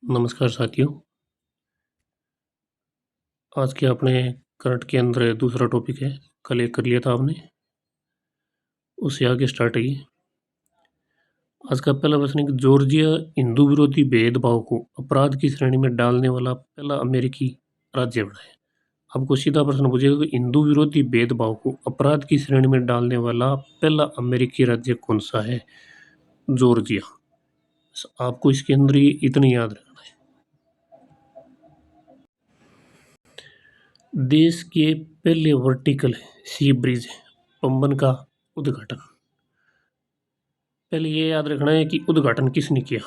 नमस्कार साथियों। आज के अपने करंट के अंदर दूसरा टॉपिक है। कल एक कर लिया था आपने, उससे आगे स्टार्ट है। आज का पहला प्रश्न है कि जॉर्जिया हिंदू विरोधी भेदभाव को अपराध की श्रेणी में डालने वाला पहला अमेरिकी राज्य बना है। आपको सीधा प्रश्न पूछेगा कि हिंदू विरोधी भेदभाव को अपराध की श्रेणी में डालने वाला पहला अमेरिकी राज्य कौन सा है? जॉर्जिया। आपको इसके अंदर ये इतनी याद रखना है। देश के पहले वर्टिकल सी ब्रिज पंबन का उद्घाटन। पहले ये याद रखना है कि उद्घाटन किसने किया?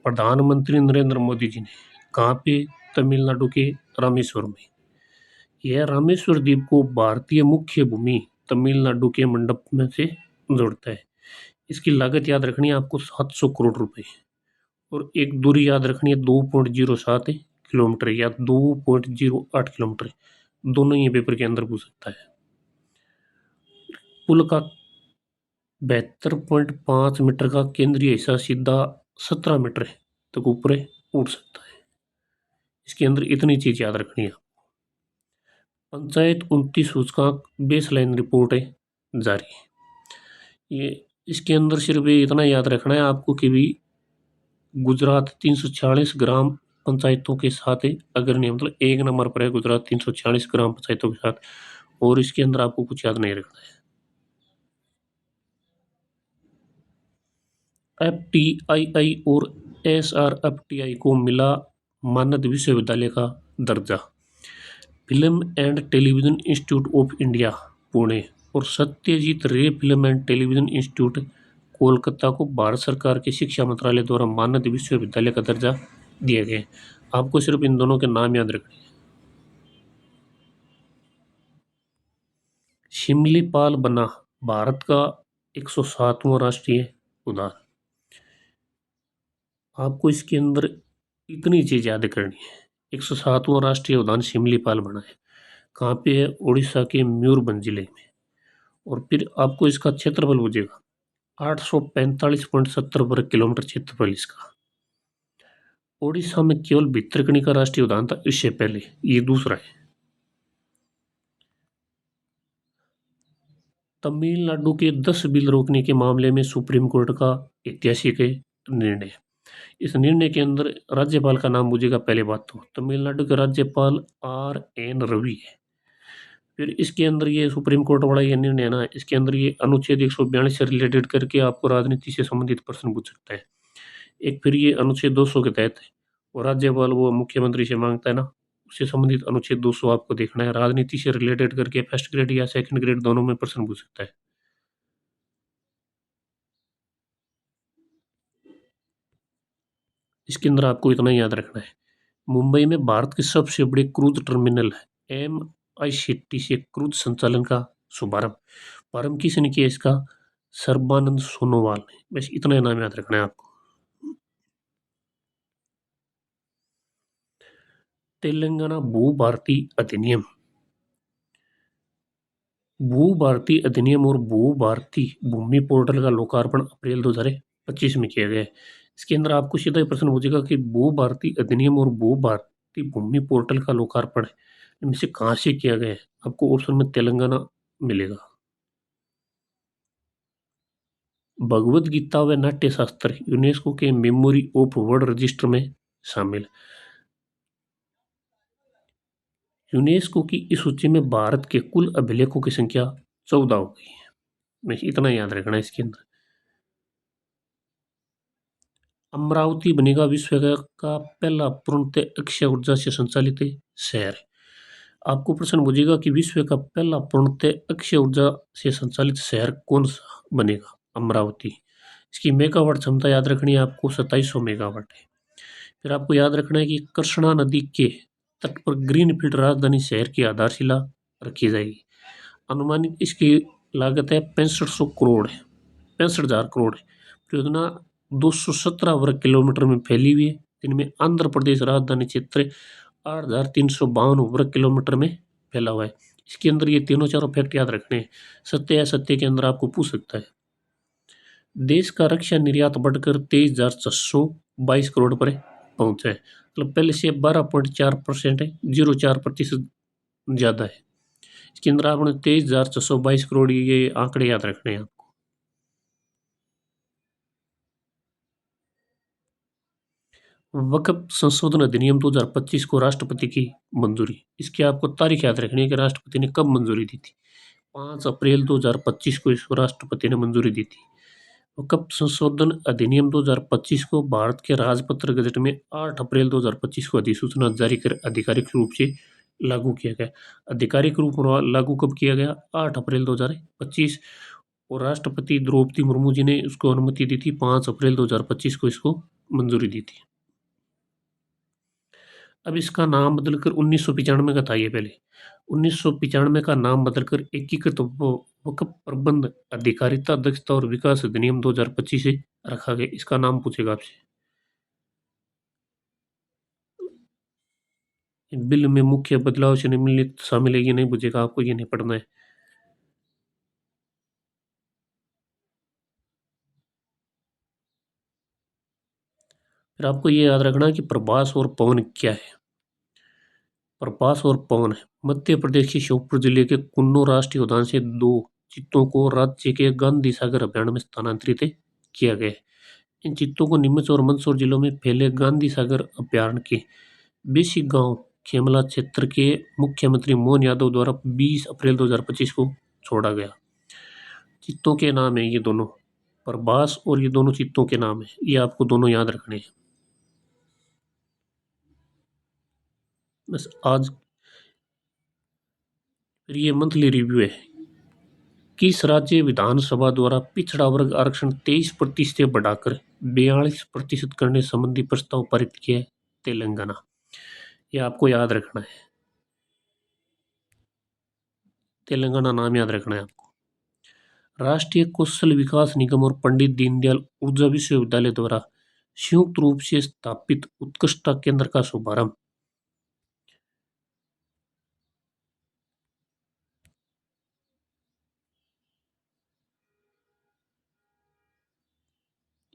प्रधानमंत्री नरेंद्र मोदी जी ने। कहाँ पे? तमिलनाडु के रामेश्वरम में। यह रामेश्वर द्वीप को भारतीय मुख्य भूमि तमिलनाडु के मंडप में से जोड़ता है। इसकी लागत याद रखनी है आपको 700 करोड़ रुपए। और एक दूरी याद रखनी है 2.07 किलोमीटर या 2.08 किलोमीटर। दोनों ये पेपर के अंदर पूछ सकता है। पुल का 72.5 मीटर का केंद्रीय हिस्सा सीधा 17 मीटर तक ऊपर उठ सकता है। इसके अंदर इतनी चीज याद रखनी है। पंचायत 29 सूचकांक बेसलाइन रिपोर्ट है जारी। ये इसके अंदर सिर्फ ये इतना याद रखना है आपको कि भी गुजरात 346 ग्राम पंचायतों के साथ है अग्रणी, मतलब एक नंबर पर है गुजरात 346 ग्राम पंचायतों के साथ। और इसके अंदर आपको कुछ याद नहीं रखना है। FTII और SRFTI को मिला मानद विश्वविद्यालय का दर्जा। Film and television institute of India Pune और सत्यजीत रे film and television institute Kolkata को भारत सरकार के शिक्षा मंत्रालय द्वारा मानद विश्वविद्यालय का दर्जा दिया गया है। आपको सिर्फ इन दोनों के नाम याद रखने हैं। शिमलीपाल बना भारत का 107वां राष्ट्रीय उद्यान। आपको इसके अंदर इतनी चीज याद करनी है। 107वां राष्ट्रीय उद्यान शिमलीपाल बना है। कहाँ पे है? उड़ीसा के मयूरभंज जिले में। और फिर आपको इसका क्षेत्रफल पूछेगा। 845.70 वर्ग किलोमीटर क्षेत्रफल इसका। ओडिशा में केवल भितरकनिका राष्ट्रीय उद्यान था इससे पहले, ये दूसरा है। तमिलनाडु के 10 बिल रोकने के मामले में सुप्रीम कोर्ट का ऐतिहासिक निर्णय। इस निर्णय के अंदर राज्यपाल का नाम पूछेगा। पहले बात तो तमिलनाडु के राज्यपाल RN रवि है। फिर इसके अंदर ये सुप्रीम कोर्ट वाला ये निर्णय है ना, इसके अंदर ये अनुच्छेद 142 से रिलेटेड करके आपको राजनीति से संबंधित प्रश्न पूछ सकता है। एक फिर ये अनुच्छेद 200 के तहत है और राज्यपाल वो मुख्यमंत्री से मांगता है ना, उससे संबंधित अनुच्छेद 200 आपको देखना है। राजनीति से रिलेटेड करके फर्स्ट ग्रेड या सेकंड ग्रेड दोनों में प्रश्न पूछ सकता है। इसके अंदर आपको इतना ही याद रखना है। मुंबई में भारत के सबसे बड़े क्रूज टर्मिनल है MICT से क्रूज संचालन का शुभारंभ। प्रारंभ किसने किया इसका? सर्बानंद सोनोवाल ने। बस इतना ही नाम याद रखना है आपको। तेलंगाना भू भारती अधिनियम। भू भारती अधिनियम और भू भारती भूमि पोर्टल का लोकार्पण अप्रैल 2025 में किया गया है। इसके अंदर आपको सीधा ही प्रश्न पूछेगा कि भू भारती अधिनियम और भू भारती भूमि पोर्टल का लोकार्पण इनमें से कहाँ से किया गया है? आपको ऑप्शन में तेलंगाना मिलेगा। भगवत गीता व नाट्य शास्त्र यूनेस्को के मेमोरी ऑफ वर्ल्ड रजिस्टर में शामिल। यूनेस्को की इस सूची में भारत के कुल अभिलेखों की संख्या 14 हो गई है। बस इतना याद रखना है इसके अंदर। अमरावती बनेगा विश्व का पहला पूर्णतः अक्षय ऊर्जा से संचालित शहर। आपको प्रश्न पूछेगा कि विश्व का पहला पूर्णतः अक्षय ऊर्जा से संचालित शहर कौन सा बनेगा? अमरावती। इसकी मेगावाट क्षमता याद रखनी है आपको 2700 मेगावाट है। फिर आपको याद रखना है कि कृष्णा नदी के तट पर ग्रीनफील्ड राजधानी शहर की आधारशिला रखी जाएगी। अनुमानित इसकी लागत है 6500 करोड़ है, 65,000 करोड़ है। परियोजना 217 वर्ग किलोमीटर में फैली हुई है, जिनमें आंध्र प्रदेश राजधानी क्षेत्र 8,352 वर्ग किलोमीटर में फैला हुआ है। इसके अंदर ये तीनों चारों फैक्ट याद रखने हैं। सत्य या सत्य के अंदर आपको पूछ सकता है। देश का रक्षा निर्यात बढ़कर 23,622 करोड़ पर पहुँचा है। मतलब पहले से 12.4% है, 0.4% ज़्यादा है। इसके अंदर आपने 23,622 करोड़ ये आंकड़े याद रखने हैं आपको। वक्फ संशोधन अधिनियम 2025 को राष्ट्रपति की मंजूरी। इसकी आपको तारीख याद रखनी है कि राष्ट्रपति ने कब मंजूरी दी थी। 5 अप्रैल 2025 को इसको राष्ट्रपति ने मंजूरी दी थी। वक्फ संशोधन अधिनियम 2025 को भारत के राजपत्र गजट में 8 अप्रैल 2025 को अधिसूचना जारी कर आधिकारिक रूप से लागू किया गया। आधिकारिक रूप में लागू कब किया गया? 8 अप्रैल 2025 और राष्ट्रपति द्रौपदी मुर्मू जी ने उसको अनुमति दी थी 5 अप्रैल 2025 को इसको मंजूरी दी थी। अब इसका नाम बदलकर 1995 का था ये पहले। 1995 का नाम बदलकर एकीकृत वक्फ प्रबंध अधिकारिता दक्षता और विकास अधिनियम 2025 से रखा गया। इसका नाम पूछेगा आपसे। बिल में मुख्य बदलाव से निम्नलिखित शामिल है, ये नहीं पूछेगा आपको, ये नहीं पढ़ना है। फिर आपको ये याद रखना कि प्रभास और पवन क्या है। प्रभास और पवन है मध्य प्रदेश के श्योपुर जिले के कुन्नू राष्ट्रीय उद्यान से 2 चित्तों को राज्य के गांधी सागर अभयारण्य में स्थानांतरित किया गया है। इन चित्तों को नीमच और मंदसौर जिलों में फैले गांधी सागर अभयारण्य के बेसिक गांव खेमला क्षेत्र के मुख्यमंत्री मोहन यादव द्वारा 20 अप्रैल 2025 को छोड़ा गया। चित्तों के नाम है ये दोनों, प्रभास और ये दोनों चित्तों के नाम है, ये आपको दोनों याद रखने हैं। बस आज फिर ये मंथली रिव्यू है। किस राज्य विधानसभा द्वारा पिछड़ा वर्ग आरक्षण 23% से बढ़ाकर 42% करने संबंधी प्रस्ताव पारित किया है? तेलंगाना। ये आपको याद रखना है, तेलंगाना नाम याद रखना है आपको। राष्ट्रीय कौशल विकास निगम और पंडित दीनदयाल ऊर्जा विश्वविद्यालय द्वारा संयुक्त रूप से स्थापित उत्कृष्टता केंद्र का शुभारंभ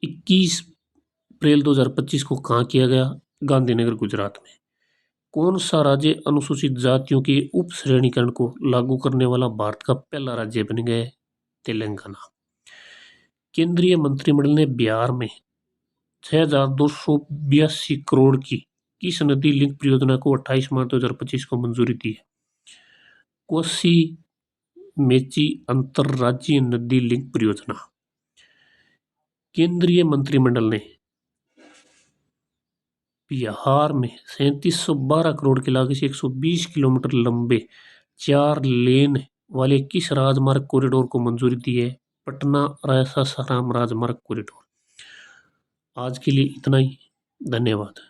21 अप्रैल 2025 को कहाँ किया गया? गांधीनगर, गुजरात में। कौन सा राज्य अनुसूचित जातियों के उप श्रेणीकरण को लागू करने वाला भारत का पहला राज्य बन गया है? तेलंगाना। केंद्रीय मंत्रिमंडल ने बिहार में 6,282 करोड़ की किस नदी लिंक परियोजना को 28 मार्च 2025 को मंजूरी दी है? कोसी मेची अंतरराज्यीय नदी लिंक परियोजना। केंद्रीय मंत्रिमंडल ने बिहार में 3712 करोड़ की लागत से 120 किलोमीटर लंबे 4 लेन वाले किस राजमार्ग कॉरिडोर को मंजूरी दी है? पटना रायसा सासाराम राजमार्ग कॉरिडोर। आज के लिए इतना ही। धन्यवाद।